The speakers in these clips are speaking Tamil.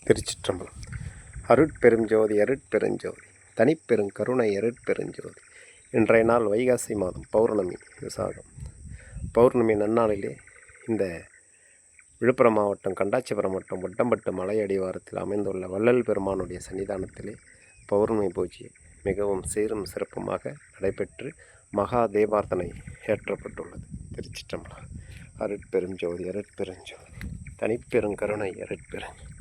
திருச்சிற்றம்பலம். அருட்பெருஞ்சோதி அருட்பெருஞ்சோதி தனிப்பெருங்கருணை அருட்பெருஞ்சோதி. இன்றைய நாள் வைகாசி மாதம் பௌர்ணமி விசாகம். பௌர்ணமி நன்னாளிலே இந்த விழுப்புரம் மாவட்டம் கண்டாச்சிபுரம் மாவட்டம் ஒட்டம்பட்டு மலை அடிவாரத்தில் அமைந்துள்ள வள்ளல் பெருமானுடைய சன்னிதானத்திலே பௌர்ணமி பூஜை மிகவும் சீரும் சிறப்புமாக நடைபெற்று மகா தேவார்த்தனை ஏற்றப்பட்டுள்ளது. திருச்சிற்றம்பலம். அருட்பெருஞ்சோதி அருட்பெருஞ்சோதி தனிப்பெருங்கருணை அருட்பெருஞ்சோதி.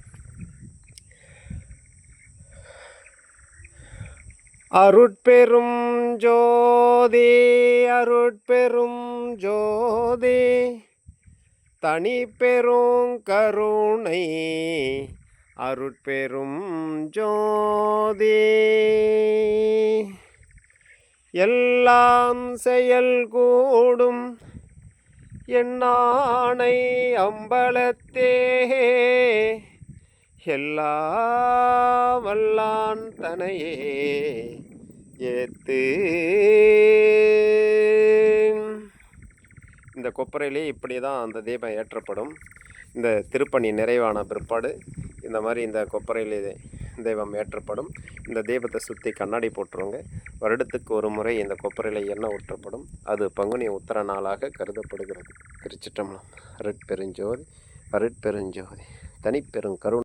அருட்பெரும் ஜோதி அருட்பெரும் ஜோதி தனிப்பெரும் கருணை அருட்பெரும் ஜோதி. எல்லாம் செயல் கூடும் எண்ணானை அம்பலத்தே எல்லா வல்லான் தனையே ஏத்து. இந்த கொப்பரையிலே இப்படி தான் அந்த தீபம் ஏற்றப்படும். இந்த திருப்பணி நிறைவான பிற்பாடு இந்த மாதிரி இந்த கொப்பரையிலே தெய்வம் ஏற்றப்படும். இந்த தீபத்தை சுற்றி கண்ணாடி போட்டுருவாங்க. வருடத்துக்கு ஒரு முறை இந்த கொப்பரையில் எண்ணெய் ஊற்றப்படும். அது பங்குனி உத்தர நாளாக கருதப்படுகிறது. திருச்சிற்றம்பலம். அருட்பெருஞ்சோதி அருட்பெருஞ்சோதி தனிப்பெருங்கருணை